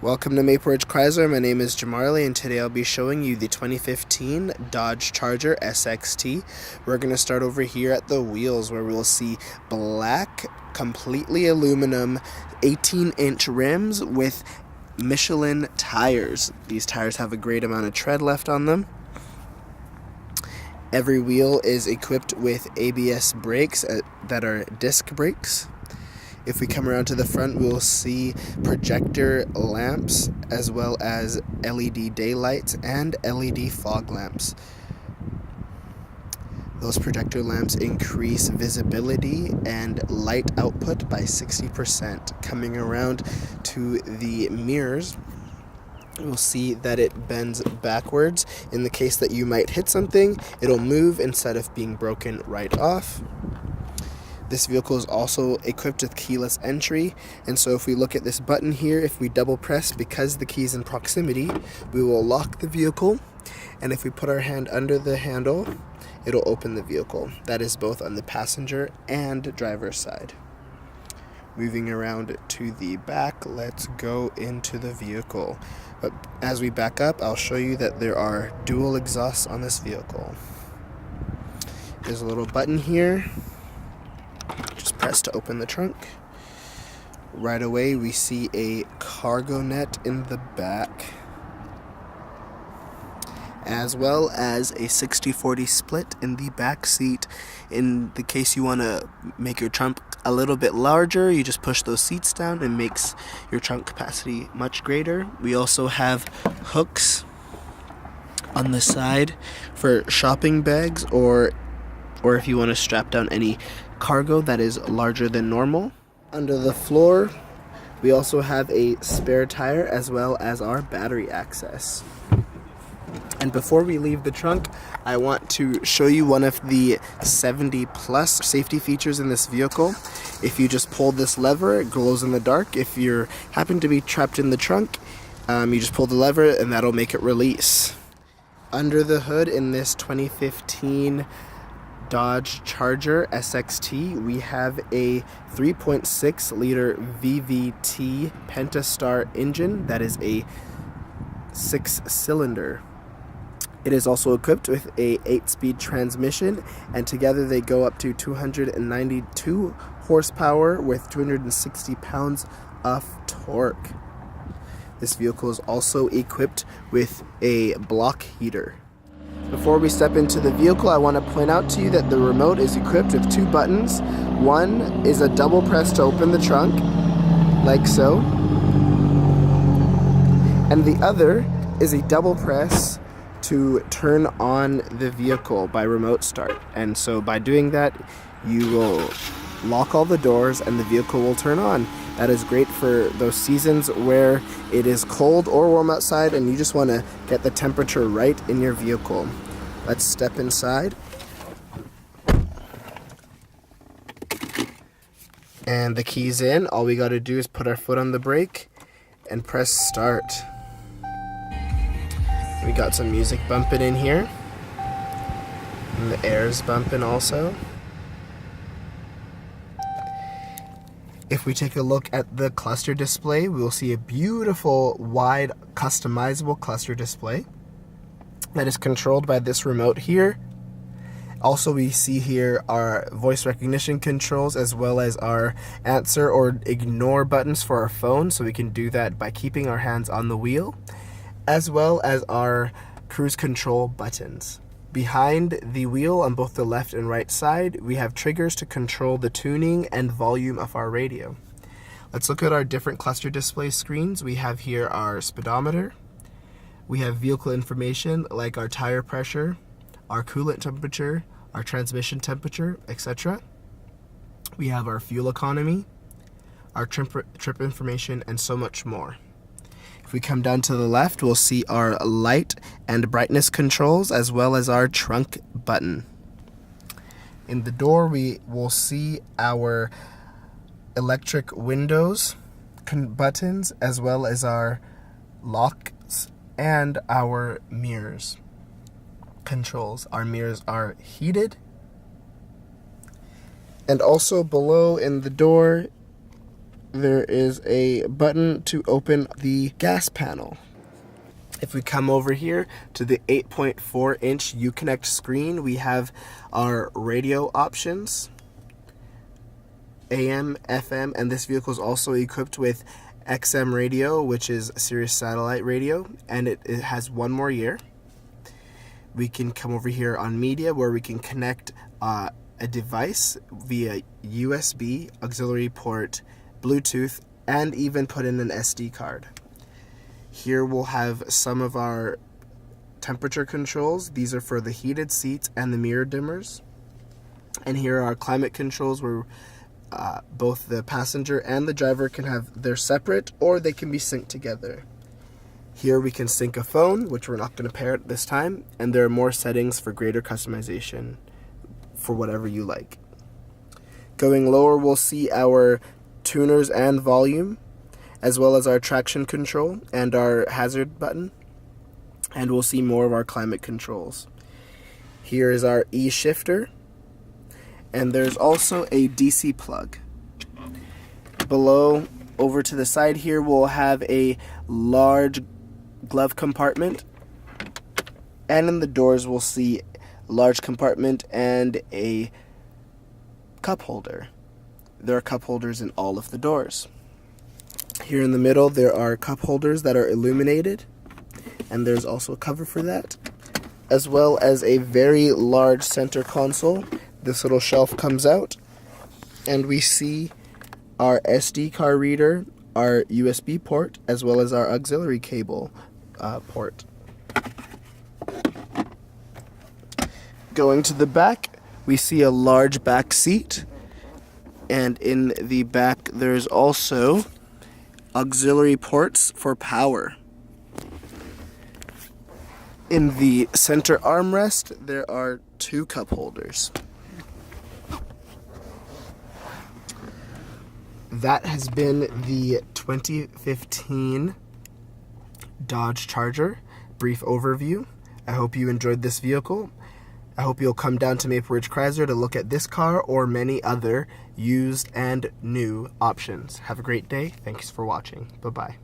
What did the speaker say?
Welcome to Maple Ridge Chrysler. My name is Jamarley, and today I'll be showing you the 2015 Dodge Charger SXT. We're going to start over here at the wheels, where we'll see black, completely aluminum, 18-inch rims with Michelin tires. These tires have a great amount of tread left on them. Every wheel is equipped with ABS brakes that are disc brakes. If we come around to the front, we'll see projector lamps as well as LED daylights and LED fog lamps. Those projector lamps increase visibility and light output by 60%. Coming around to the mirrors, we'll see that it bends backwards. In the case that you might hit something, it'll move instead of being broken right off. This vehicle is also equipped with keyless entry, and so if we look at this button here, if we double press, because the key is in proximity, we will lock the vehicle, and if we put our hand under the handle, it'll open the vehicle. That is both on the passenger and driver's side. Moving around to the back, let's go into the vehicle. But as we back up, I'll show you that there are dual exhausts on this vehicle. There's a little button here. Just press to open the trunk. Right away we see a cargo net in the back, as well as a 60-40 split in the back seat. In the case you want to make your trunk a little bit larger, you just push those seats down and makes your trunk capacity much greater. We also have hooks on the side for shopping bags or if you want to strap down any cargo that is larger than normal. Under the floor, we also have a spare tire as well as our battery access. And before we leave the trunk, I want to show you one of the 70 plus safety features in this vehicle. If you just pull this lever, it glows in the dark. If you're happen to be trapped in the trunk, you just pull the lever and that'll make it release. Under the hood in this 2015 Dodge Charger SXT, we have a 3.6 liter VVT Pentastar engine that is a 6-cylinder. It is also equipped with a 8-speed transmission, and together they go up to 292 horsepower with 260 pounds of torque. This vehicle is also equipped with a block heater. Before we step into the vehicle, I want to point out to you that the remote is equipped with 2 buttons. One is a double press to open the trunk, like so. And the other is a double press to turn on the vehicle by remote start. And so by doing that, you will lock all the doors and the vehicle will turn on. That is great for those seasons where it is cold or warm outside and you just want to get the temperature right in your vehicle. Let's step inside. And the key's in. All we got to do is put our foot on the brake and press start. We got some music bumping in here. And the air's bumping also. If we take a look at the cluster display, we will see a beautiful, wide, customizable cluster display that is controlled by this remote here. Also, we see here our voice recognition controls as well as our answer or ignore buttons for our phone, so we can do that by keeping our hands on the wheel, as well as our cruise control buttons. Behind the wheel on both the left and right side, we have triggers to control the tuning and volume of our radio. Let's look at our different cluster display screens. We have here our speedometer. We have vehicle information like our tire pressure, our coolant temperature, our transmission temperature, etc. We have our fuel economy, our trip information, and so much more. If we come down to the left, we'll see our light and brightness controls as well as our trunk button. In the door, we will see our electric windows buttons as well as our locks and our mirrors controls. Our mirrors are heated. And also below in the door, there is a button to open the gas panel. If we come over here to the 8.4-inch Uconnect screen, we have our radio options, AM, FM, and this vehicle is also equipped with XM radio, which is Sirius satellite radio, and it has 1 more year. We can come over here on media, where we can connect a device via USB, auxiliary port, Bluetooth, and even put in an SD card. Here we'll have some of our temperature controls. These are for the heated seats and the mirror dimmers. And here are our climate controls, where both the passenger and the driver can have their separate, or they can be synced together. Here we can sync a phone, which we're not going to pair at this time, and there are more settings for greater customization for whatever you like. Going lower, we'll see our tuners and volume, as well as our traction control and our hazard button, and we'll see more of our climate controls. Here is our E-shifter, and there's also a DC plug. Below, over to the side here, we'll have a large glove compartment, and in the doors we'll see a large compartment and a cup holder. There are cup holders in all of the doors. Here in the middle there are cup holders that are illuminated, and there's also a cover for that, as well as a very large center console. This little shelf comes out, and we see our SD card reader, our USB port, as well as our auxiliary cable port. Going to the back, we see a large back seat, and in the back there's also auxiliary ports for power. In the center armrest, there are 2 cup holders. That has been the 2015 Dodge Charger brief overview. I hope you enjoyed this vehicle. I hope you'll come down to Maple Ridge Chrysler to look at this car or many other used and new options. Have a great day. Thanks for watching. Bye-bye.